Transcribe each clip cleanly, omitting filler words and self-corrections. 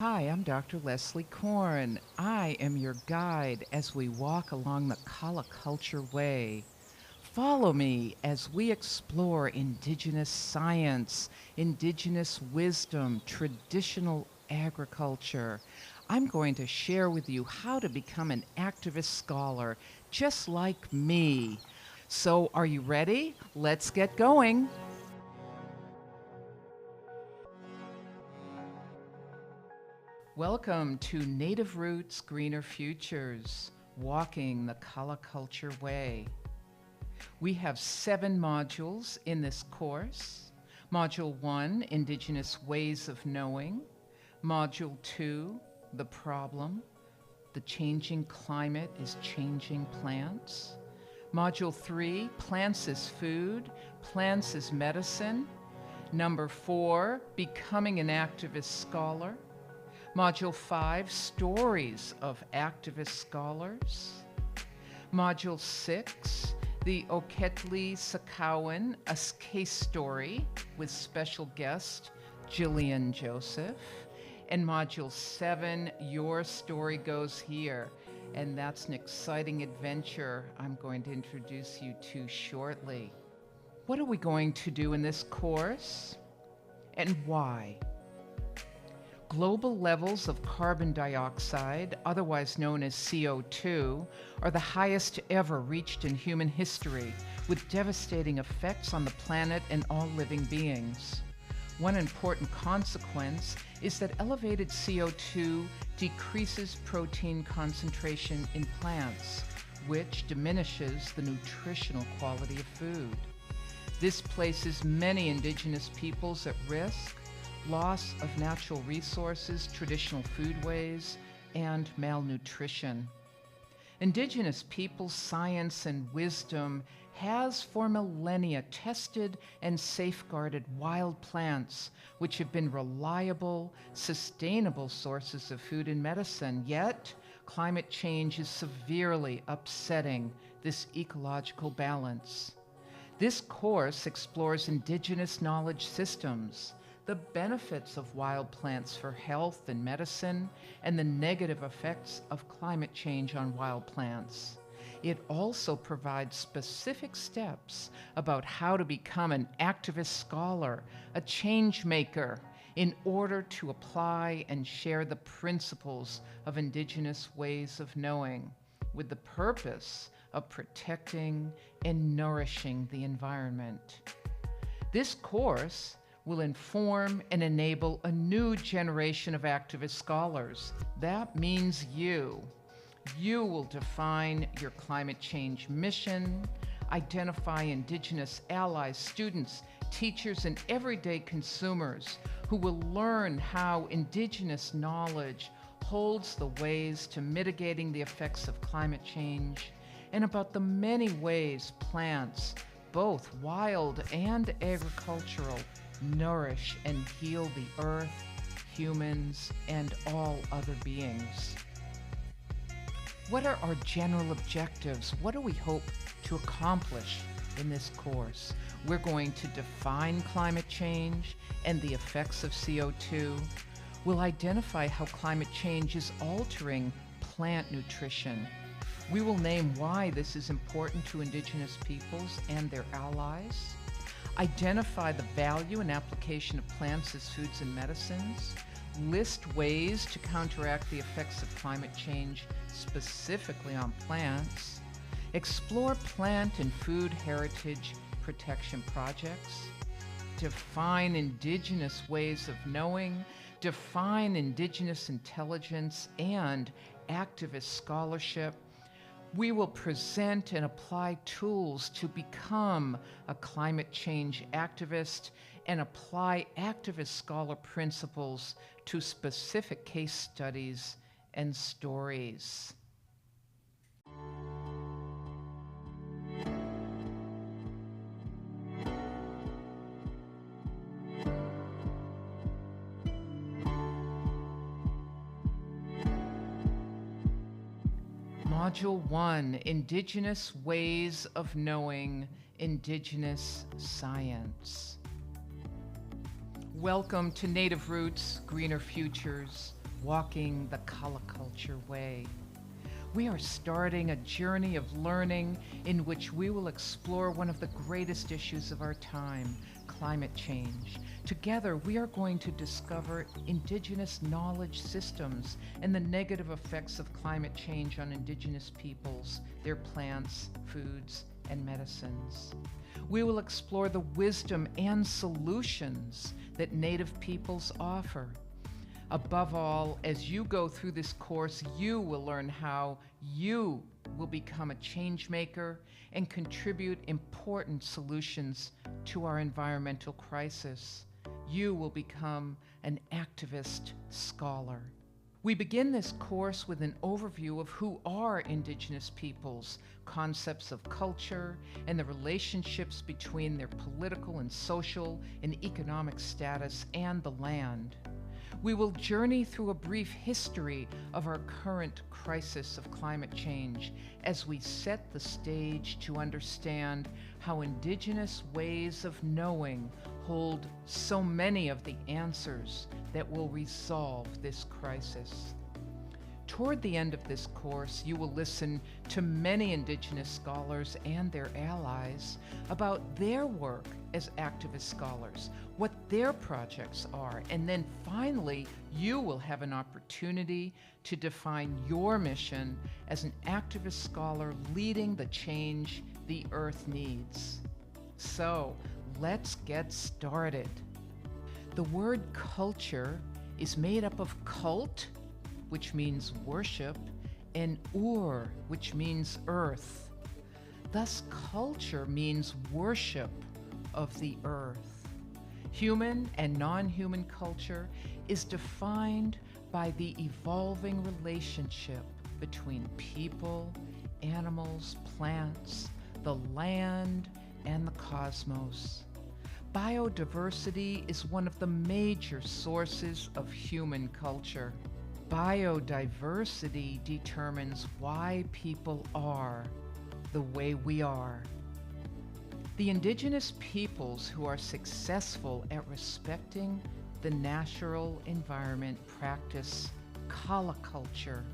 Hi, I'm Dr. Leslie Korn. I am your guide as we walk along the Kala Culture Way. Follow me as we explore Indigenous science, Indigenous wisdom, traditional agriculture. I'm going to share with you how to become an activist scholar just like me. So, are you ready? Let's get going. Welcome to Native Roots, Greener Futures, Walking the Kala Culture Way. We have 7 modules in this course. Module 1, Indigenous Ways of Knowing. Module 2, The Problem. The Changing Climate is Changing Plants. Module 3, Plants as Food, Plants as Medicine. Number 4, Becoming an Activist Scholar. Module 5, Stories of Activist Scholars. Module 6, the Oketli Sakowin, a case story with special guest Jillian Joseph. And Module 7, Your Story Goes Here. And that's an exciting adventure I'm going to introduce you to shortly. What are we going to do in this course and why? Global levels of carbon dioxide, otherwise known as CO2, are the highest ever reached in human history, with devastating effects on the planet and all living beings. One important consequence is that elevated CO2 decreases protein concentration in plants, which diminishes the nutritional quality of food. This places many indigenous peoples at risk: loss of natural resources, traditional foodways, and malnutrition. Indigenous peoples' science and wisdom has for millennia tested and safeguarded wild plants, which have been reliable, sustainable sources of food and medicine. Yet, climate change is severely upsetting this ecological balance. This course explores indigenous knowledge systems, the benefits of wild plants for health and medicine, and the negative effects of climate change on wild plants. It also provides specific steps about how to become an activist scholar, a change maker, in order to apply and share the principles of Indigenous ways of knowing, with the purpose of protecting and nourishing the environment. This course will inform and enable a new generation of activist scholars. That means you. You will define your climate change mission, identify Indigenous allies, students, teachers, and everyday consumers who will learn how Indigenous knowledge holds the ways to mitigating the effects of climate change, and about the many ways plants, both wild and agricultural, nourish and heal the earth, humans, and all other beings. What are our general objectives? What do we hope to accomplish in this course? We're going to define climate change and the effects of CO2. We'll identify how climate change is altering plant nutrition. We will name why this is important to Indigenous peoples and their allies. Identify the value and application of plants as foods and medicines. List ways to counteract the effects of climate change, specifically on plants. Explore plant and food heritage protection projects. Define Indigenous ways of knowing. Define Indigenous intelligence and activist scholarship. We will present and apply tools to become a climate change activist and apply activist scholar principles to specific case studies and stories. Module 1, Indigenous Ways of Knowing Indigenous Science. Welcome to Native Roots, Greener Futures, walking the Culture way. We are starting a journey of learning in which we will explore one of the greatest issues of our time, climate change. Together, we are going to discover Indigenous knowledge systems and the negative effects of climate change on Indigenous peoples, their plants, foods, and medicines. We will explore the wisdom and solutions that Native peoples offer. Above all, as you go through this course, you will learn how you will become a change maker and contribute important solutions to our environmental crisis. You will become an activist scholar. We begin this course with an overview of who are Indigenous peoples, concepts of culture, and the relationships between their political and social and economic status and the land. We will journey through a brief history of our current crisis of climate change as we set the stage to understand how Indigenous ways of knowing hold so many of the answers that will resolve this crisis. Toward the end of this course, you will listen to many Indigenous scholars and their allies about their work as activist scholars, what their projects are, and then finally, you will have an opportunity to define your mission as an activist scholar leading the change the Earth needs. So, let's get started. The word culture is made up of cult, which means worship, and which means earth. Thus, culture means worship of the earth. Human and non-human culture is defined by the evolving relationship between people, animals, plants, the land, and the cosmos. Biodiversity is one of the major sources of human culture. Biodiversity determines why people are the way we are. The Indigenous peoples who are successful at respecting the natural environment practice culture.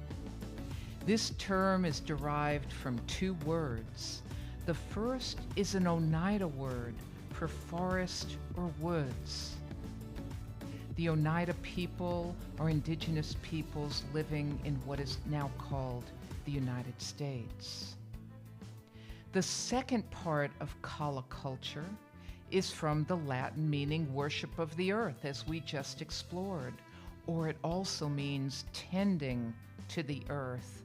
This term is derived from two words. The first is an Oneida word for forest or woods. The Oneida people are Indigenous peoples living in what is now called the United States. The second part of culture is from the Latin meaning worship of the earth, as we just explored, or it also means tending to the earth.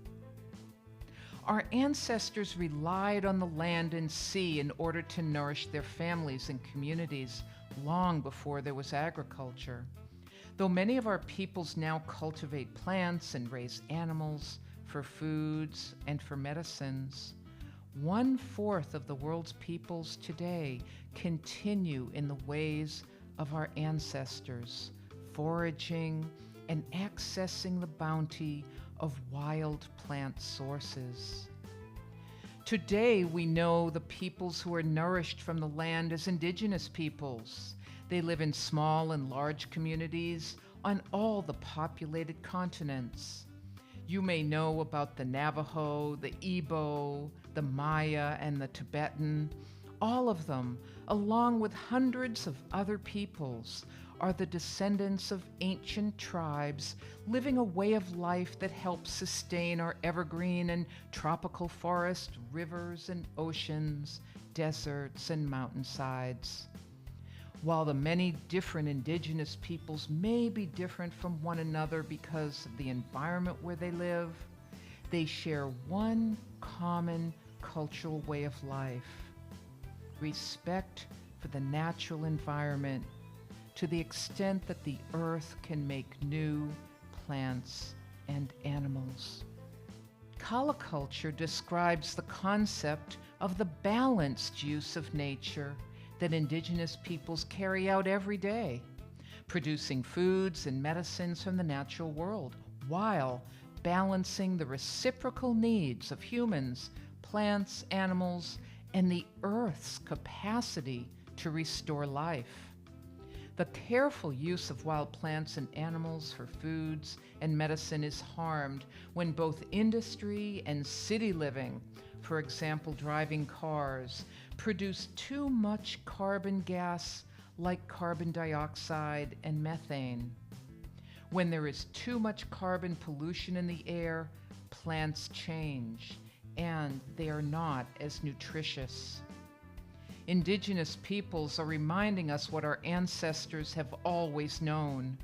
Our ancestors relied on the land and sea in order to nourish their families and communities long before there was agriculture. Though many of our peoples now cultivate plants and raise animals for foods and for medicines, 1/4 of the world's peoples today continue in the ways of our ancestors, foraging and accessing the bounty of wild plant sources. Today, we know the peoples who are nourished from the land as Indigenous peoples. They live in small and large communities on all the populated continents. You may know about the Navajo, the Igbo, the Maya, and the Tibetan. All of them, along with hundreds of other peoples, are the descendants of ancient tribes living a way of life that helps sustain our evergreen and tropical forests, rivers and oceans, deserts and mountainsides. While the many different Indigenous peoples may be different from one another because of the environment where they live, they share one common cultural way of life: respect for the natural environment to the extent that the earth can make new plants and animals. Culture describes the concept of the balanced use of nature that Indigenous peoples carry out every day, producing foods and medicines from the natural world, while balancing the reciprocal needs of humans, plants, animals, and the Earth's capacity to restore life. The careful use of wild plants and animals for foods and medicine is harmed when both industry and city living, for example driving cars, produce too much carbon gas like carbon dioxide and methane. When there is too much carbon pollution in the air, plants change, and they are not as nutritious. Indigenous peoples are reminding us what our ancestors have always known.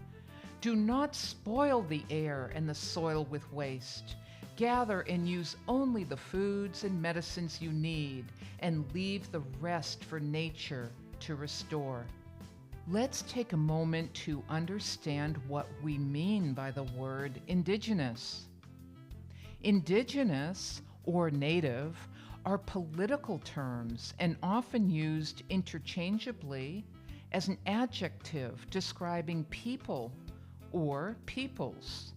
Do not spoil the air and the soil with waste. Gather and use only the foods and medicines you need, and leave the rest for nature to restore. Let's take a moment to understand what we mean by the word indigenous. Indigenous, or native, are political terms and often used interchangeably as an adjective describing people or peoples.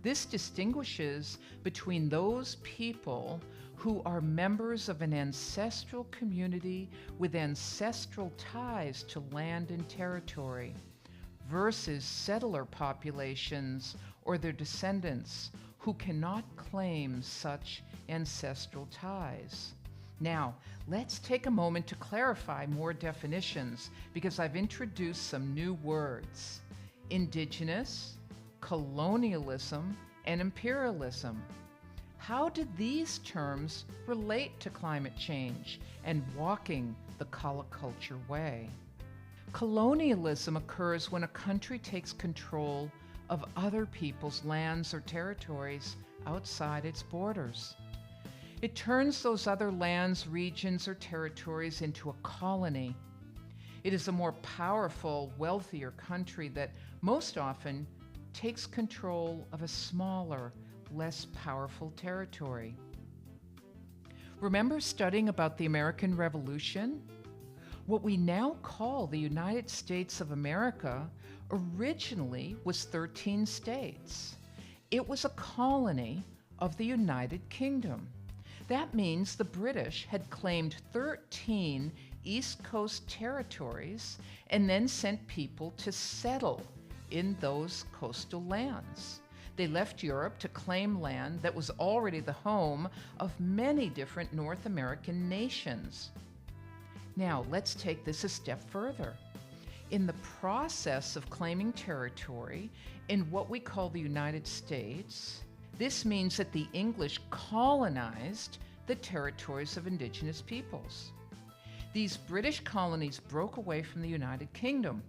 This distinguishes between those people who are members of an ancestral community with ancestral ties to land and territory versus settler populations or their descendants who cannot claim such ancestral ties. Now, let's take a moment to clarify more definitions because I've introduced some new words: indigenous, colonialism, and imperialism. How do these terms relate to climate change and walking the culture way? Colonialism occurs when a country takes control of other people's lands or territories outside its borders. It turns those other lands, regions, or territories into a colony. It is a more powerful, wealthier country that most often takes control of a smaller, less powerful territory. Remember studying about the American Revolution? What we now call the United States of America originally was 13 states. It was a colony of the United Kingdom. That means the British had claimed 13 East Coast territories and then sent people to settle in those coastal lands. They left Europe to claim land that was already the home of many different North American nations. Now, let's take this a step further. In the process of claiming territory in what we call the United States, this means that the English colonized the territories of indigenous peoples. These British colonies broke away from the United Kingdom.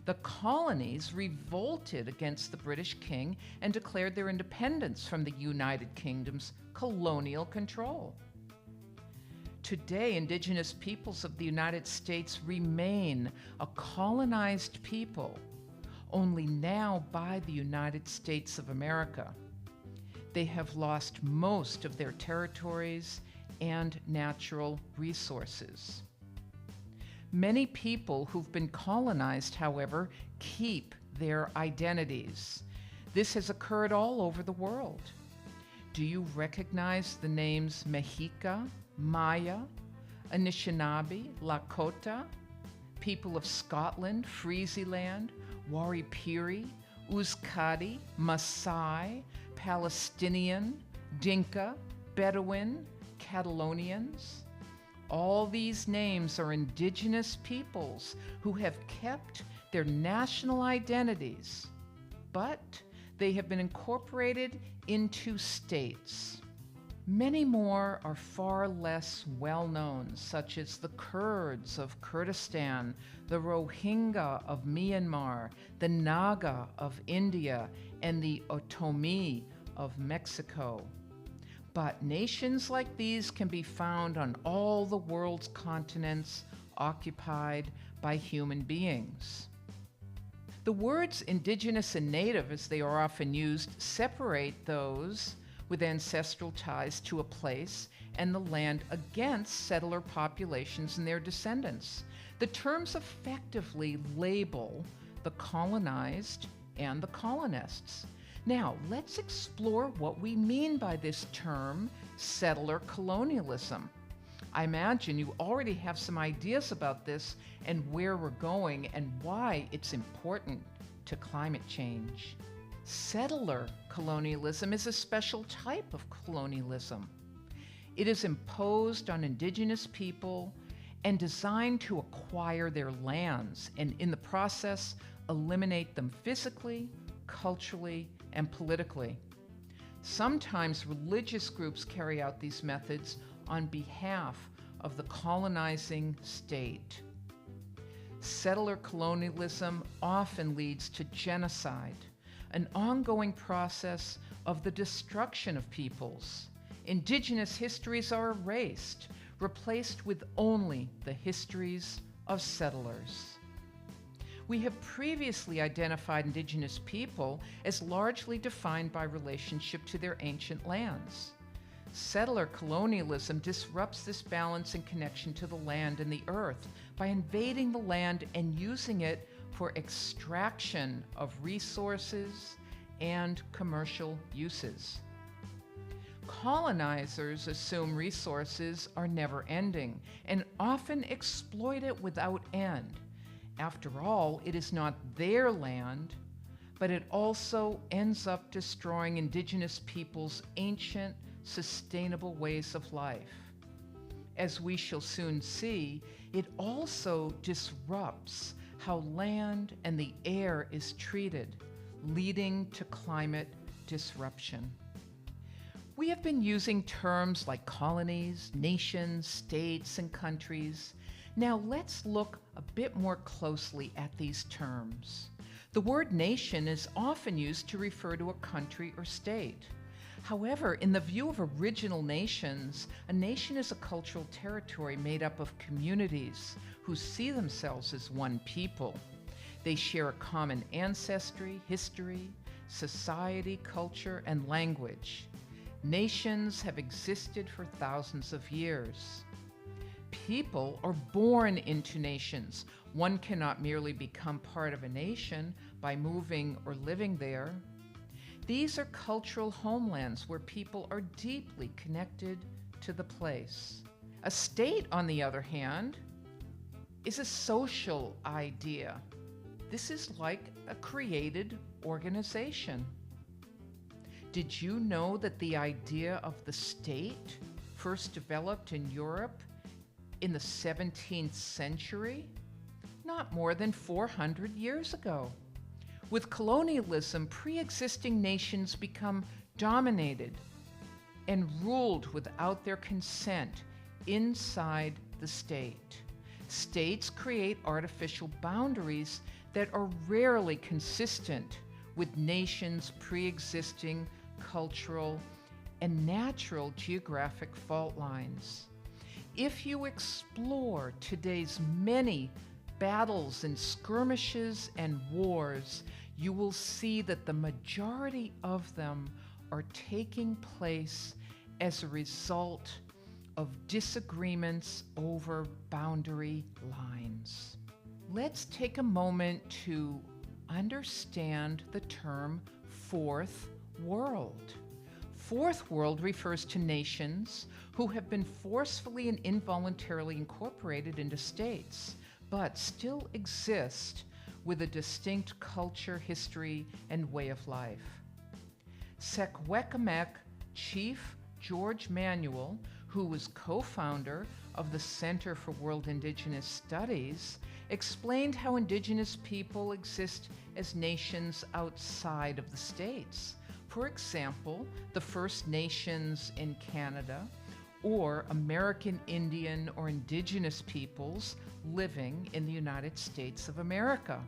The colonies revolted against the British king and declared their independence from the United Kingdom's colonial control. Today, indigenous peoples of the United States remain a colonized people, only now by the United States of America. They have lost most of their territories and natural resources. Many people who've been colonized, however, keep their identities. This has occurred all over the world. Do you recognize the names Mexica, Maya, Anishinaabe, Lakota, people of Scotland, Frisiland, Waripiri, Uzkadi, Maasai, Palestinian, Dinka, Bedouin, Catalonians? All these names are indigenous peoples who have kept their national identities, but they have been incorporated into states. Many more are far less well known, such as the Kurds of Kurdistan, the Rohingya of Myanmar, the Naga of India, and the Otomi of Mexico. But nations like these can be found on all the world's continents occupied by human beings. The words indigenous and native, as they are often used, separate those with ancestral ties to a place and the land against settler populations and their descendants. The terms effectively label the colonized and the colonists. Now, let's explore what we mean by this term, settler colonialism. I imagine you already have some ideas about this and where we're going and why it's important to climate change. Settler colonialism is a special type of colonialism. It is imposed on indigenous people and designed to acquire their lands and in the process eliminate them physically, culturally, and politically. Sometimes religious groups carry out these methods on behalf of the colonizing state. Settler colonialism often leads to genocide, an ongoing process of the destruction of peoples. Indigenous histories are erased, replaced with only the histories of settlers. We have previously identified indigenous people as largely defined by relationship to their ancient lands. Settler colonialism disrupts this balance and connection to the land and the earth by invading the land and using it for extraction of resources and commercial uses. Colonizers assume resources are never ending and often exploit it without end. After all, it is not their land, but it also ends up destroying indigenous people's ancient, sustainable ways of life. As we shall soon see, it also disrupts how land and the air is treated, leading to climate disruption. We have been using terms like colonies, nations, states, and countries. Now let's look a bit more closely at these terms. The word nation is often used to refer to a country or state. However, in the view of original nations, a nation is a cultural territory made up of communities who see themselves as one people. They share a common ancestry, history, society, culture, and language. Nations have existed for thousands of years. People are born into nations. One cannot merely become part of a nation by moving or living there. These are cultural homelands where people are deeply connected to the place. A state, on the other hand, is a social idea. This is like a created organization. Did you know that the idea of the state first developed in Europe in the 17th century? Not more than 400 years ago. With colonialism, pre-existing nations become dominated and ruled without their consent inside the state. States create artificial boundaries that are rarely consistent with nations' pre-existing cultural and natural geographic fault lines. If you explore today's many battles and skirmishes and wars, you will see that the majority of them are taking place as a result of disagreements over boundary lines. Let's take a moment to understand the term Fourth World. Fourth World refers to nations who have been forcefully and involuntarily incorporated into states, but still exist with a distinct culture, history, and way of life. Secwepemc Chief George Manuel, who was co-founder of the Center for World Indigenous Studies, explained how indigenous people exist as nations outside of the states. For example, the First Nations in Canada, or American Indian or indigenous peoples living in the United States of America.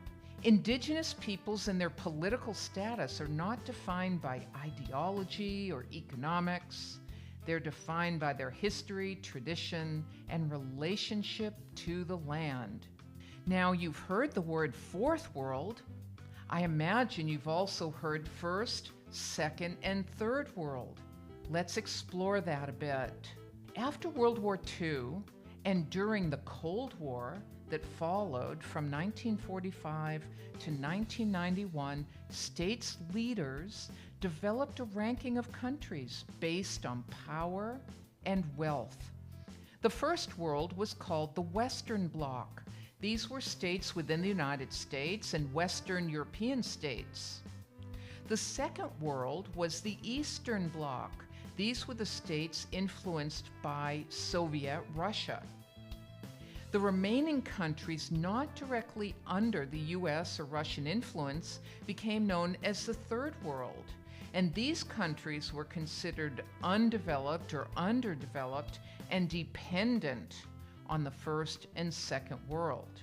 Indigenous peoples and their political status are not defined by ideology or economics. They're defined by their history, tradition, and relationship to the land. Now, you've heard the word Fourth World. I imagine you've also heard First, Second, and Third World. Let's explore that a bit. After World War II and during the Cold War that followed from 1945 to 1991, states' leaders developed a ranking of countries based on power and wealth. The first world was called the Western Bloc. These were states within the United States and Western European states. The second world was the Eastern Bloc. These were the states influenced by Soviet Russia. The remaining countries not directly under the US or Russian influence became known as the Third World, and these countries were considered undeveloped or underdeveloped and dependent on the First and Second World.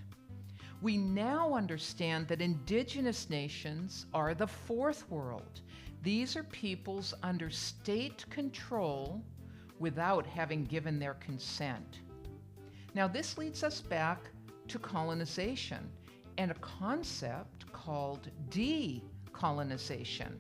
We now understand that indigenous nations are the Fourth World. These are peoples under state control without having given their consent. Now, this leads us back to colonization and a concept called decolonization.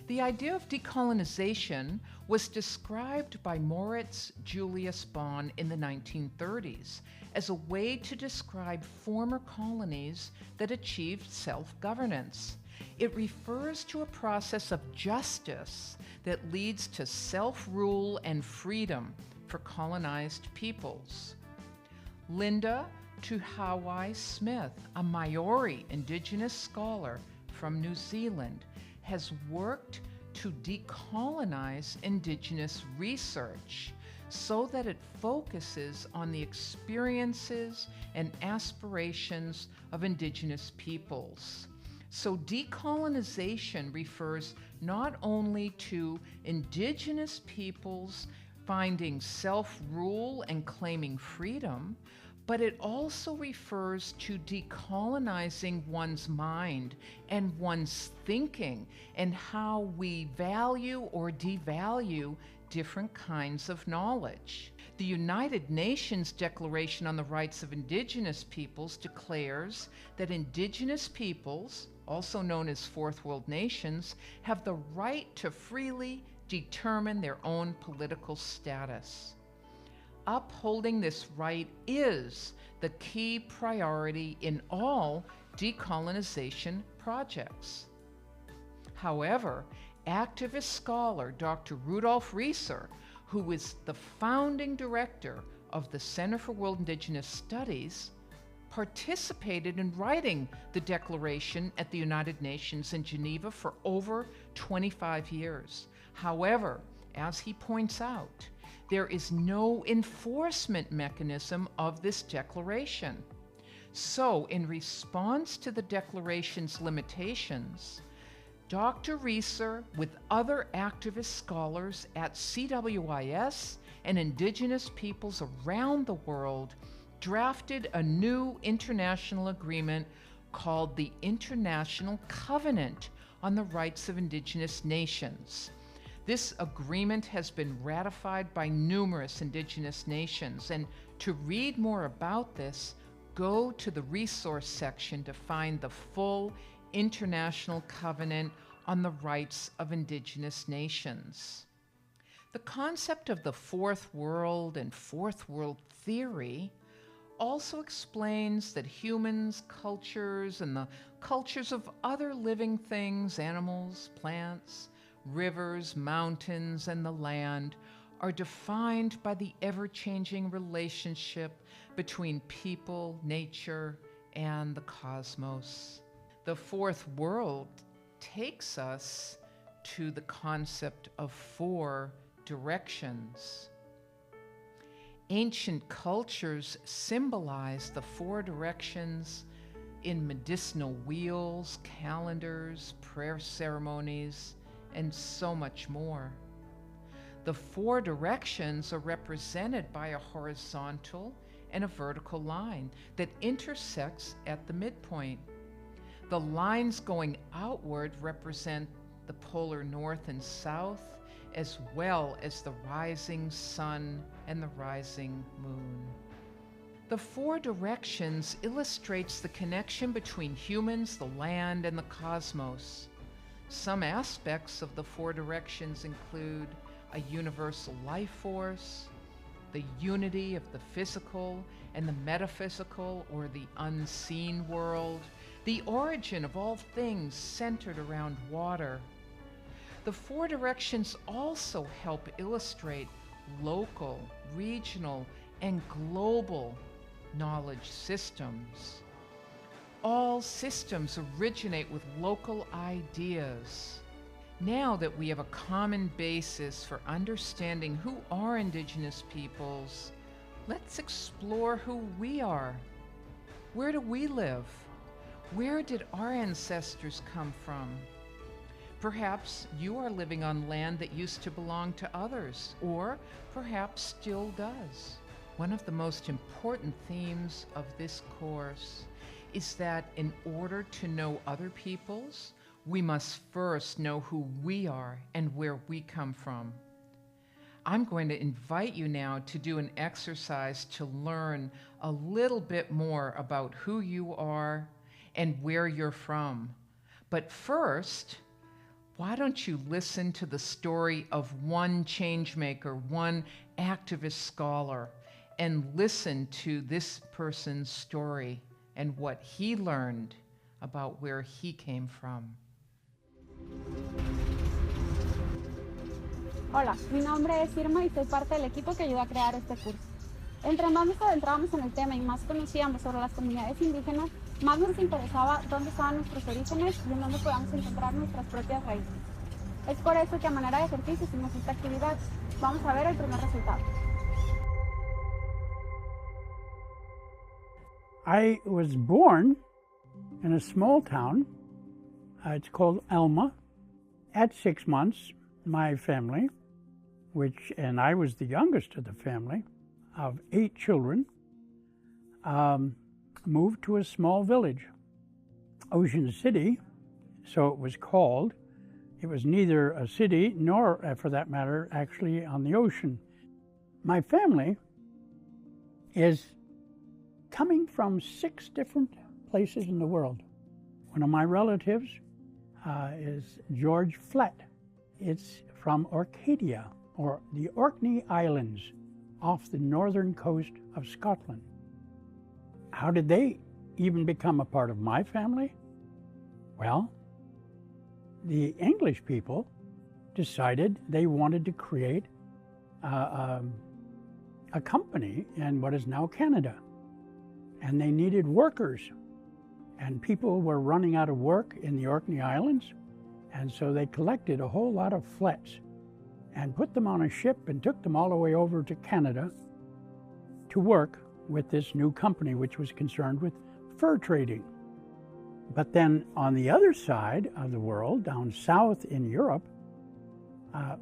The idea of decolonization was described by Moritz Julius Bonn in the 1930s as a way to describe former colonies that achieved self-governance. It refers to a process of justice that leads to self-rule and freedom for colonized peoples. Linda Tuhawai Smith, a Maori indigenous scholar from New Zealand, has worked to decolonize indigenous research so that it focuses on the experiences and aspirations of indigenous peoples. So decolonization refers not only to indigenous peoples finding self-rule and claiming freedom, but it also refers to decolonizing one's mind and one's thinking and how we value or devalue different kinds of knowledge. The United Nations Declaration on the Rights of Indigenous Peoples declares that indigenous peoples, also known as Fourth World nations, have the right to freely determine their own political status. Upholding this right is the key priority in all decolonization projects. However, activist scholar Dr. Rudolf Rieser, who is the founding director of the Center for World Indigenous Studies, participated in writing the declaration at the United Nations in Geneva for over 25 years. However, as he points out, there is no enforcement mechanism of this declaration. So, in response to the declaration's limitations, Dr. Rieser, with other activist scholars at CWIS and indigenous peoples around the world, drafted a new international agreement called the International Covenant on the Rights of Indigenous Nations. This agreement has been ratified by numerous indigenous nations, and to read more about this, go to the resource section to find the full International Covenant on the Rights of Indigenous Nations. The concept of the Fourth World and Fourth World theory also explains that humans, cultures, and the cultures of other living things, animals, plants, rivers, mountains, and the land are defined by the ever-changing relationship between people, nature, and the cosmos. The Fourth World takes us to the concept of four directions. Ancient cultures symbolize the four directions in medicinal wheels, calendars, prayer ceremonies, and so much more. The four directions are represented by a horizontal and a vertical line that intersects at the midpoint. The lines going outward represent the polar north and south, as well as the rising sun and the rising moon. The four directions illustrates the connection between humans, the land, and the cosmos. Some aspects of the four directions include a universal life force, the unity of the physical and the metaphysical or the unseen world, the origin of all things centered around water. The four directions also help illustrate local, regional, and global knowledge systems. All systems originate with local ideas. Now that we have a common basis for understanding who are Indigenous peoples, let's explore who we are. Where do we live? Where did our ancestors come from? Perhaps you are living on land that used to belong to others, or perhaps still does. One of the most important themes of this course is that in order to know other peoples, we must first know who we are and where we come from. I'm going to invite you now to do an exercise to learn a little bit more about who you are and where you're from. But first, why don't you listen to the story of one changemaker, one activist scholar, and listen to this person's story and what he learned about where he came from. Hola, mi nombre es Irma y soy parte del equipo que ayudó a crear este curso. Entre más nos adentrábamos en el tema y más conocíamos sobre las comunidades indígenas, más nos interesaba dónde estaban nuestros orígenes y en dónde podíamos encontrar nuestras propias raíces. Es por eso que a manera de ejercicio hicimos esta actividad. Vamos a ver el primer resultado. I was born in a small town. It's called Alma. At 6 months, my family, and I was the youngest of the family of 8 children, moved to a small village, Ocean City, so it was called. It was neither a city nor, for that matter, actually on the ocean. My family is coming from 6 different places in the world. One of my relatives is George Flett. It's from Orcadia, or the Orkney Islands, off the northern coast of Scotland. How did they even become a part of my family? Well, the English people decided they wanted to create a company in what is now Canada. And they needed workers. And people were running out of work in the Orkney Islands. And so they collected a whole lot of Fletts and put them on a ship and took them all the way over to Canada to work with this new company, which was concerned with fur trading. But then on the other side of the world, down south in Europe,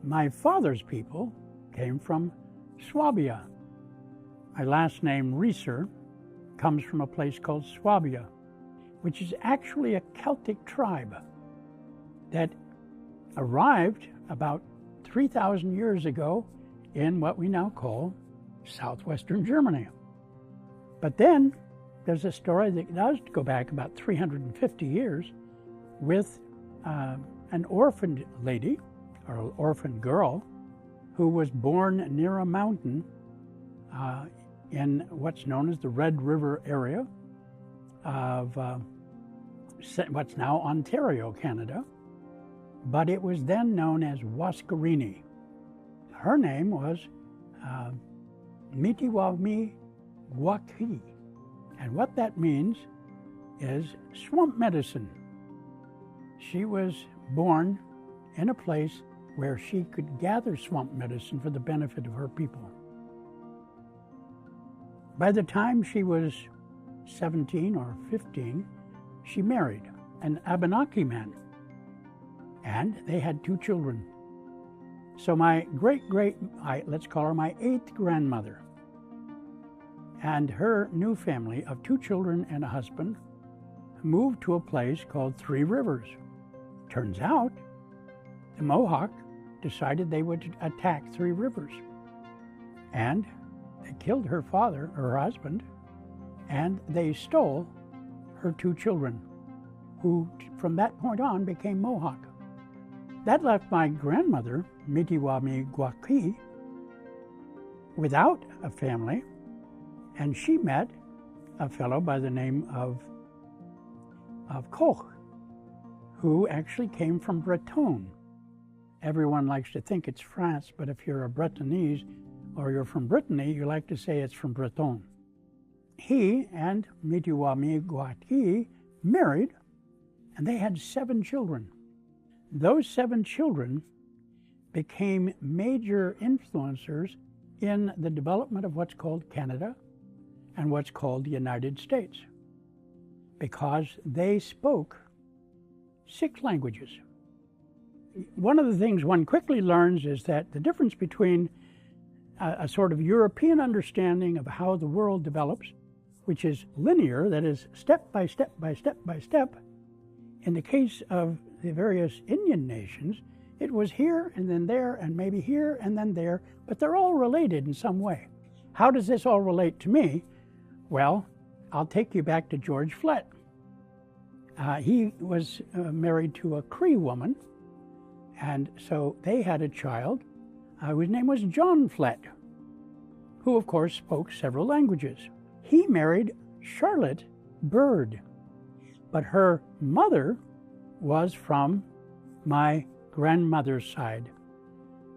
my father's people came from Swabia. My last name, Reeser, comes from a place called Swabia, which is actually a Celtic tribe that arrived about 3,000 years ago in what we now call southwestern Germany. But then there's a story that does go back about 350 years with an orphaned lady, or an orphaned girl, who was born near a mountain in what's known as the Red River area of what's now Ontario, Canada, but it was then known as Wascarini. Her name was Mitiwami Gwaki, and what that means is swamp medicine. She was born in a place where she could gather swamp medicine for the benefit of her people. By the time she was 17 or 15, she married an Abenaki man, and they had 2 children. So my let's call her my 8th grandmother, and her new family of 2 children and a husband moved to a place called 3 Rivers. Turns out the Mohawk decided they would attack 3 Rivers, and they killed her father, her husband, and they stole her 2 children, who from that point on became Mohawk. That left my grandmother, Mitiwami Gwaki, without a family, and she met a fellow by the name of Koch, who actually came from Breton. Everyone likes to think it's France, but if you're a Bretonese, or you're from Brittany, you like to say it's from Breton. He and Mitiwami Guati married, and they had 7 children. Those 7 children became major influencers in the development of what's called Canada and what's called the United States, because they spoke 6 languages. One of the things one quickly learns is that the difference between a sort of European understanding of how the world develops, which is linear, that is step by step by step by step. In the case of the various Indian nations, it was here and then there and maybe here and then there, but they're all related in some way. How does this all relate to me? Well, I'll take you back to George Flett. He was married to a Cree woman, and so they had a child whose name was John Flett, who of course spoke several languages. He married Charlotte Bird, but her mother was from my grandmother's side.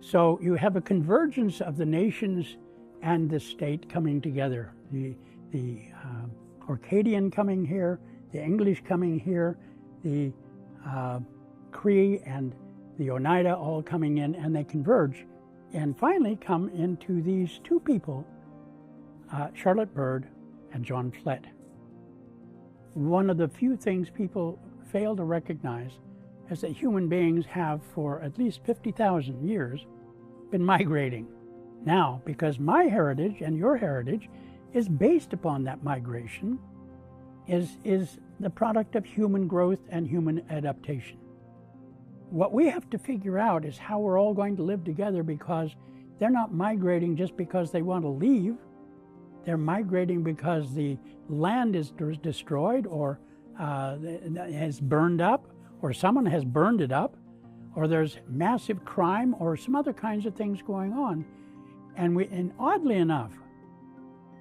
So you have a convergence of the nations and the state coming together. The Orcadian coming here, the English coming here, the Cree and the Oneida all coming in, and they converge and finally come into these 2 people, Charlotte Bird and John Flett. One of the few things people fail to recognize is that human beings have, for at least 50,000 years, been migrating. Now, because my heritage and your heritage is based upon that migration, is the product of human growth and human adaptation. What we have to figure out is how we're all going to live together, because they're not migrating just because they want to leave. They're migrating because the land is destroyed or has burned up, or someone has burned it up, or there's massive crime or some other kinds of things going on. And oddly enough,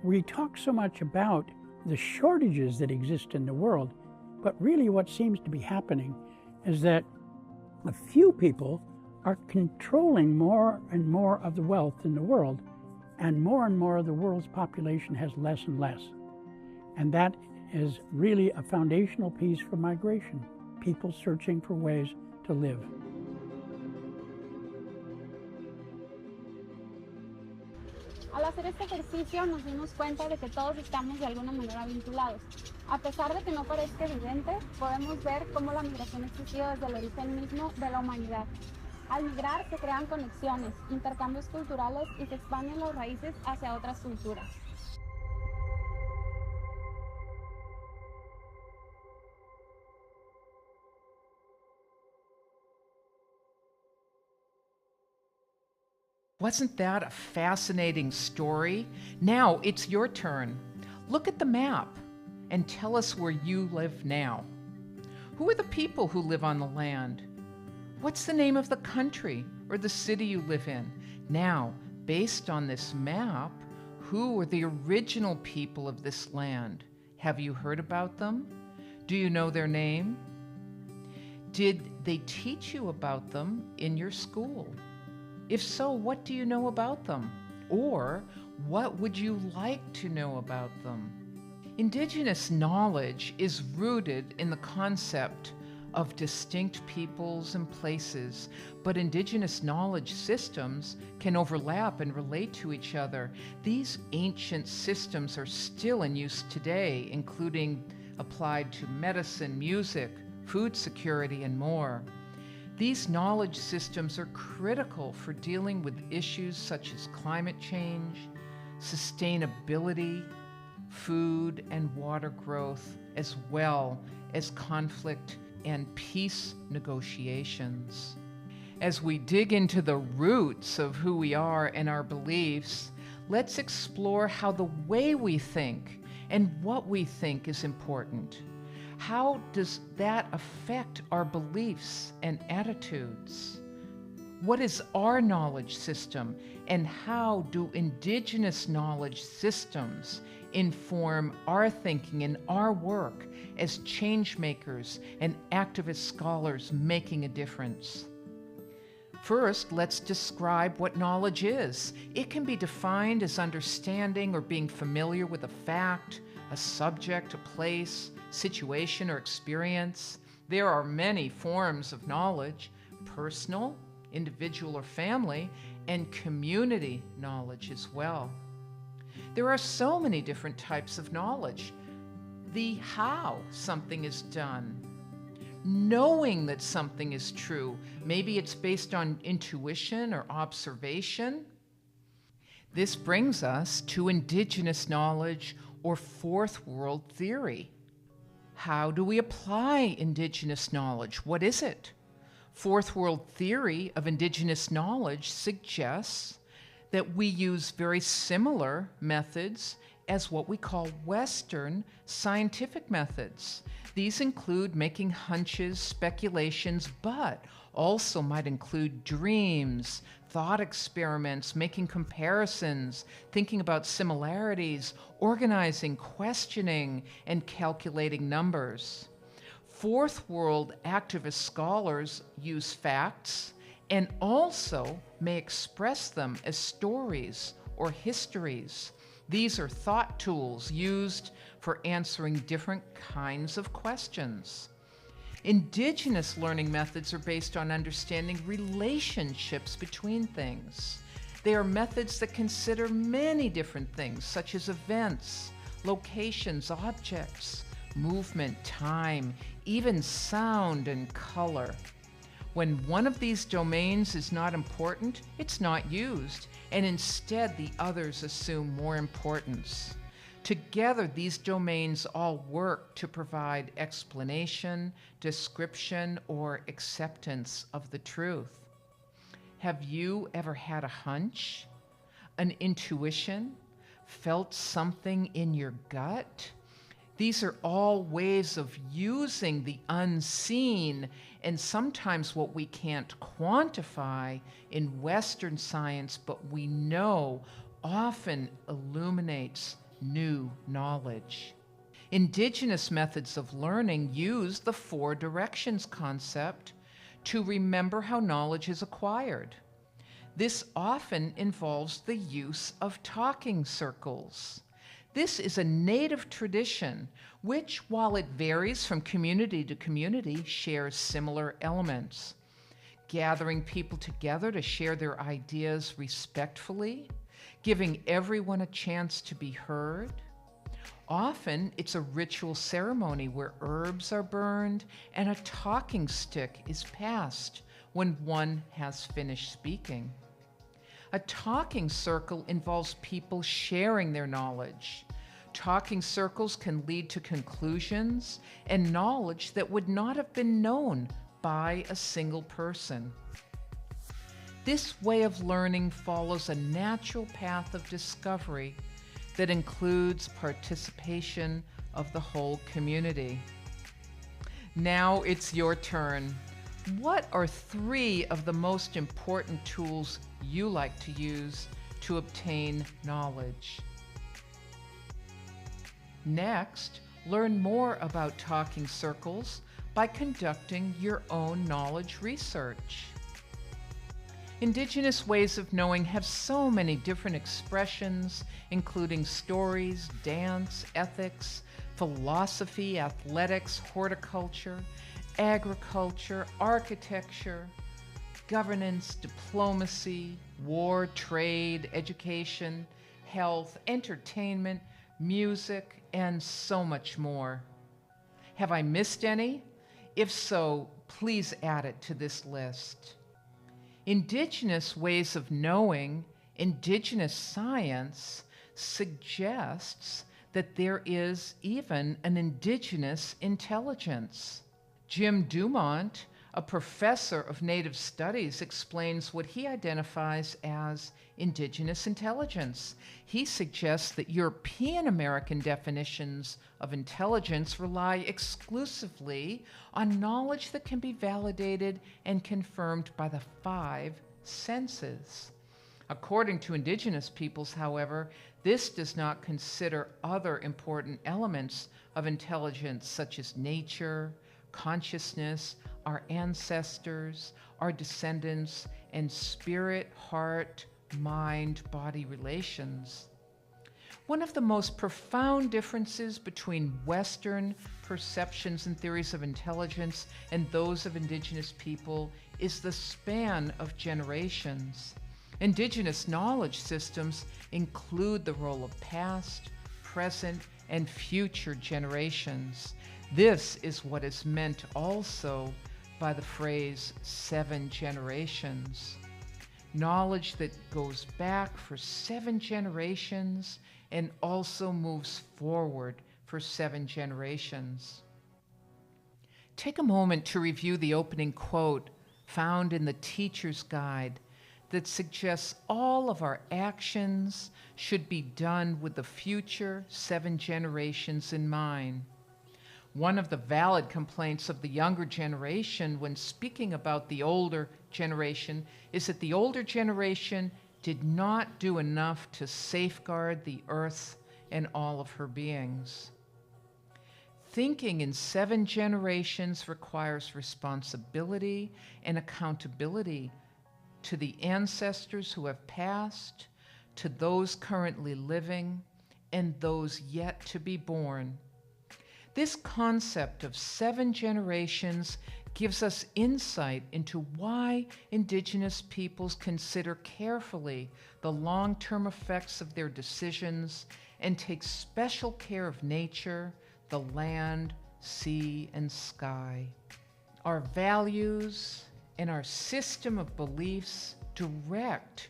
we talk so much about the shortages that exist in the world, but really what seems to be happening is that a few people are controlling more and more of the wealth in the world, and more of the world's population has less and less. And that is really a foundational piece for migration, people searching for ways to live. Al hacer este ejercicio nos dimos cuenta de que todos estamos de alguna manera vinculados. A pesar de que no parezca evidente, podemos ver cómo la migración ha existido desde el origen mismo de la humanidad. Al migrar se crean conexiones, intercambios culturales y se expanden las raíces hacia otras culturas. Wasn't that a fascinating story? Now it's your turn. Look at the map and tell us where you live now. Who are the people who live on the land? What's the name of the country or the city you live in? Now, based on this map, who are the original people of this land? Have you heard about them? Do you know their name? Did they teach you about them in your school? If so, what do you know about them? Or what would you like to know about them? Indigenous knowledge is rooted in the concept of distinct peoples and places, but Indigenous knowledge systems can overlap and relate to each other. These ancient systems are still in use today, including applied to medicine, music, food security, and more. These knowledge systems are critical for dealing with issues such as climate change, sustainability, food and water growth, as well as conflict and peace negotiations. As we dig into the roots of who we are and our beliefs, let's explore how the way we think and what we think is important. How does that affect our beliefs and attitudes? What is our knowledge system, and how do Indigenous knowledge systems inform our thinking and our work as change makers and activist scholars making a difference? First, let's describe what knowledge is. It can be defined as understanding or being familiar with a fact, a subject, a place, situation, or experience. There are many forms of knowledge: personal, individual or family, and community knowledge as well. There are so many different types of knowledge. The how something is done, knowing that something is true. Maybe it's based on intuition or observation. This brings us to indigenous knowledge or fourth world theory. How do we apply indigenous knowledge? What is it? Fourth world theory of indigenous knowledge suggests that we use very similar methods as what we call Western scientific methods. These include making hunches, speculations, but also might include dreams, thought experiments, making comparisons, thinking about similarities, organizing, questioning, and calculating numbers. Fourth world activist scholars use facts and also may express them as stories or histories. These are thought tools used for answering different kinds of questions. Indigenous learning methods are based on understanding relationships between things. They are methods that consider many different things, such as events, locations, objects, movement, time, even sound and color. When one of these domains is not important, it's not used, and instead the others assume more importance. Together, these domains all work to provide explanation, description, or acceptance of the truth. Have you ever had a hunch, an intuition, felt something in your gut? These are all ways of using the unseen and sometimes what we can't quantify in Western science, but we know often illuminates new knowledge. Indigenous methods of learning use the four directions concept to remember how knowledge is acquired. This often involves the use of talking circles. This is a native tradition which, while it varies from community to community, shares similar elements. Gathering people together to share their ideas respectfully, giving everyone a chance to be heard. Often, it's a ritual ceremony where herbs are burned and a talking stick is passed when one has finished speaking. A talking circle involves people sharing their knowledge. Talking circles can lead to conclusions and knowledge that would not have been known by a single person. This way of learning follows a natural path of discovery that includes participation of the whole community. Now it's your turn. What are 3 of the most important tools you like to use to obtain knowledge? Next, learn more about talking circles by conducting your own knowledge research. Indigenous ways of knowing have so many different expressions, including stories, dance, ethics, philosophy, athletics, horticulture, agriculture, architecture, governance, diplomacy, war, trade, education, health, entertainment, music, and so much more. Have I missed any? If so, please add it to this list. Indigenous ways of knowing, indigenous science, suggests that there is even an indigenous intelligence. Jim Dumont, a professor of Native Studies, explains what he identifies as indigenous intelligence. He suggests that European American definitions of intelligence rely exclusively on knowledge that can be validated and confirmed by the 5 senses. According to indigenous peoples, however, this does not consider other important elements of intelligence such as nature, consciousness, our ancestors, our descendants, and spirit, heart, mind, body relations. One of the most profound differences between Western perceptions and theories of intelligence and those of Indigenous people is the span of generations. Indigenous knowledge systems include the role of past, present, and future generations. This is what is meant also by the phrase 7 generations. Knowledge that goes back for 7 generations and also moves forward for 7 generations. Take a moment to review the opening quote found in the Teacher's Guide that suggests all of our actions should be done with the future 7 generations in mind. One of the valid complaints of the younger generation when speaking about the older generation is that the older generation did not do enough to safeguard the earth and all of her beings. Thinking in 7 generations requires responsibility and accountability to the ancestors who have passed, to those currently living, and those yet to be born. This concept of 7 generations gives us insight into why Indigenous peoples consider carefully the long-term effects of their decisions and take special care of nature, the land, sea, and sky. Our values and our system of beliefs direct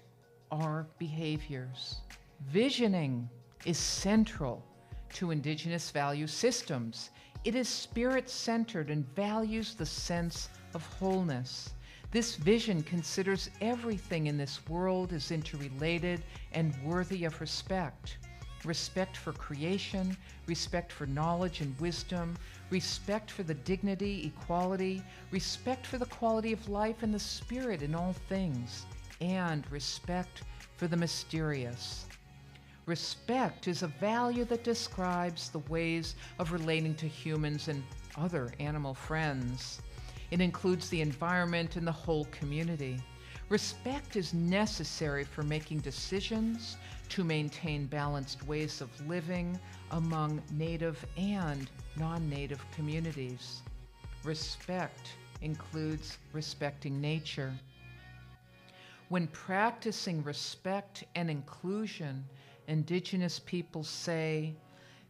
our behaviors. Visioning is central to Indigenous value systems. It is spirit-centered and values the sense of wholeness. This vision considers everything in this world as interrelated and worthy of respect. Respect for creation, respect for knowledge and wisdom, respect for the dignity, equality, respect for the quality of life and the spirit in all things, and respect for the mysterious. Respect is a value that describes the ways of relating to humans and other animal friends. It includes the environment and the whole community. Respect is necessary for making decisions, to maintain balanced ways of living among native and non-native communities. Respect includes respecting nature. When practicing respect and inclusion, Indigenous peoples say,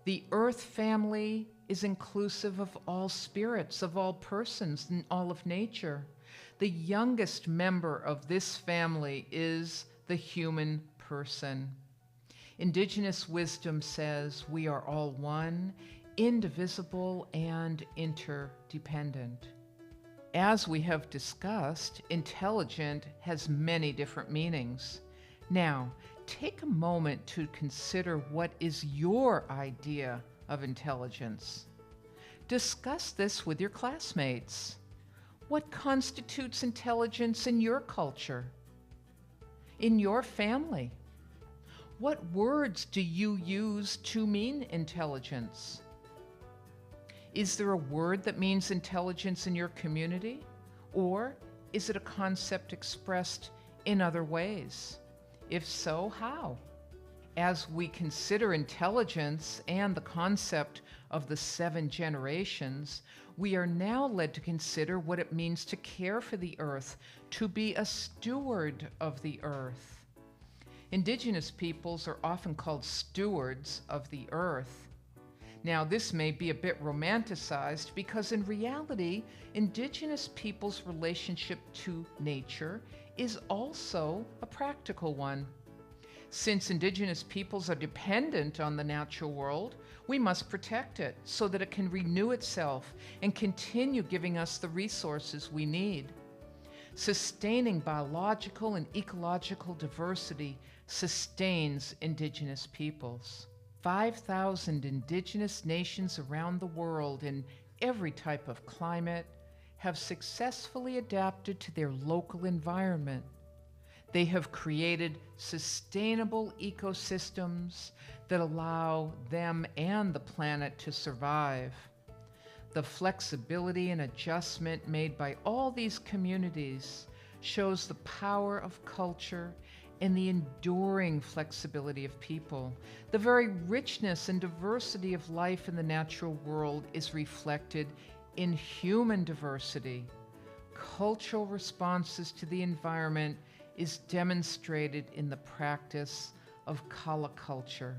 the earth family is inclusive of all spirits, of all persons, and all of nature. The youngest member of this family is the human person. Indigenous wisdom says we are all one, indivisible, and interdependent. As we have discussed, intelligent has many different meanings. Now, take a moment to consider what is your idea of intelligence. Discuss this with your classmates. What constitutes intelligence in your culture? In your family? What words do you use to mean intelligence? Is there a word that means intelligence in your community? Or is it a concept expressed in other ways? If so, how? As we consider intelligence and the concept of the 7 generations, we are now led to consider what it means to care for the earth, to be a steward of the earth. Indigenous peoples are often called stewards of the earth. Now, this may be a bit romanticized because in reality, Indigenous peoples' relationship to nature is also a practical one. Since Indigenous peoples are dependent on the natural world, we must protect it so that it can renew itself and continue giving us the resources we need. Sustaining biological and ecological diversity sustains Indigenous peoples. 5,000 Indigenous nations around the world in every type of climate have successfully adapted to their local environment. They have created sustainable ecosystems that allow them and the planet to survive. The flexibility and adjustment made by all these communities shows the power of culture and the enduring flexibility of people. The very richness and diversity of life in the natural world is reflected in human diversity. Cultural responses to the environment is demonstrated in the practice of kala culture.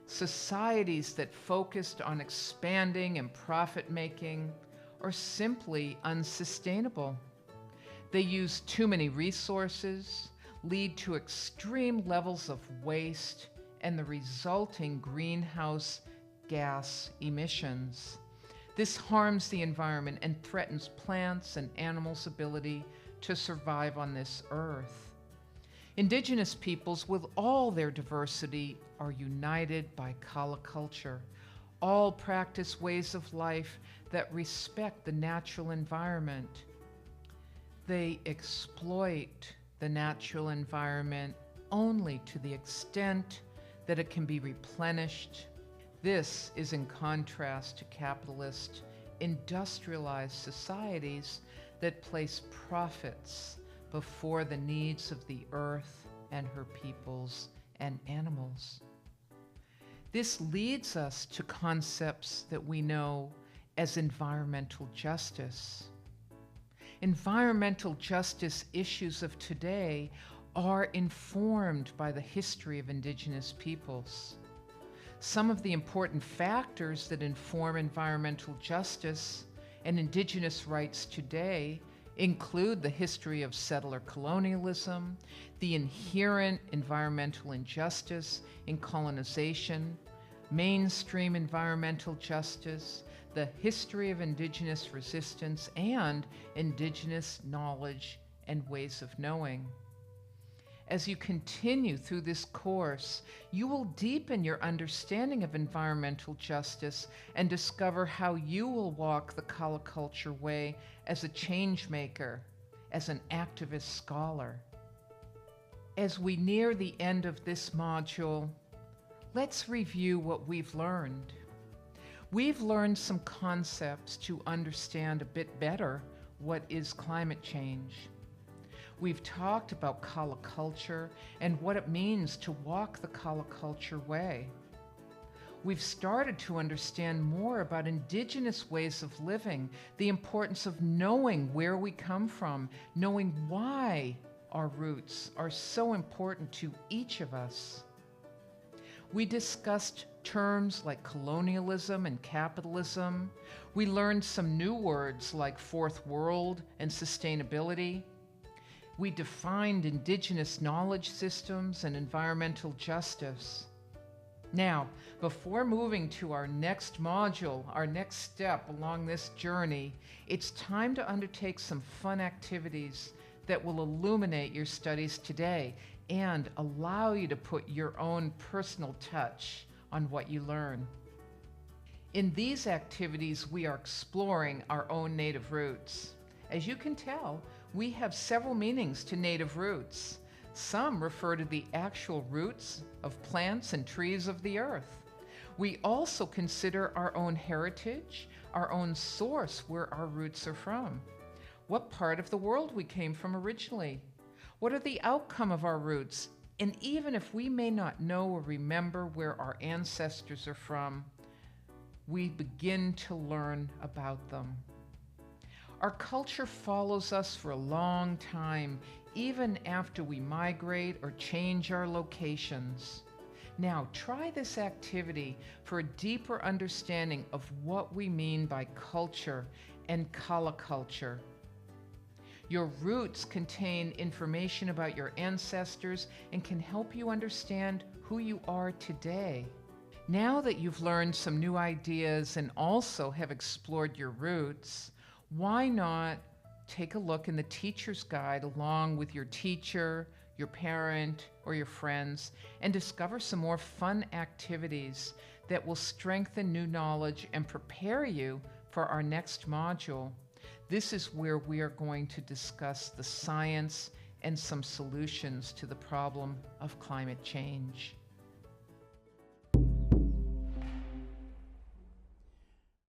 Societies that focused on expanding and profit-making are simply unsustainable. They use too many resources, lead to extreme levels of waste, and the resulting greenhouse gas emissions. This harms the environment and threatens plants and animals' ability to survive on this earth. Indigenous peoples, with all their diversity, are united by kala culture. All practice ways of life that respect the natural environment. They exploit the natural environment only to the extent that it can be replenished. This is in contrast to capitalist, industrialized societies that place profits before the needs of the earth and her peoples and animals. This leads us to concepts that we know as environmental justice. Environmental justice issues of today are informed by the history of Indigenous peoples. Some of the important factors that inform environmental justice and Indigenous rights today include the history of settler colonialism, the inherent environmental injustice in colonization, mainstream environmental justice, the history of Indigenous resistance, and Indigenous knowledge and ways of knowing. As you continue through this course, you will deepen your understanding of environmental justice and discover how you will walk the kala culture way as a change maker, as an activist scholar. As we near the end of this module, let's review what we've learned. We've learned some concepts to understand a bit better what is climate change. We've talked about kala culture and what it means to walk the kala culture way. We've started to understand more about Indigenous ways of living, the importance of knowing where we come from, knowing why our roots are so important to each of us. We discussed terms like colonialism and capitalism. We learned some new words like fourth world and sustainability. We defined Indigenous knowledge systems and environmental justice. Now, before moving to our next module, our next step along this journey, it's time to undertake some fun activities that will illuminate your studies today and allow you to put your own personal touch on what you learn. In these activities, we are exploring our own native roots. As you can tell, we have several meanings to native roots. Some refer to the actual roots of plants and trees of the earth. We also consider our own heritage, our own source where our roots are from, what part of the world we came from originally, what are the outcome of our roots, and even if we may not know or remember where our ancestors are from, we begin to learn about them. Our culture follows us for a long time, even after we migrate or change our locations. Now, try this activity for a deeper understanding of what we mean by culture and kala culture. Your roots contain information about your ancestors and can help you understand who you are today. Now that you've learned some new ideas and also have explored your roots, why not take a look in the teacher's guide along with your teacher, your parent, or your friends and discover some more fun activities that will strengthen new knowledge and prepare you for our next module. This is where we are going to discuss the science and some solutions to the problem of climate change.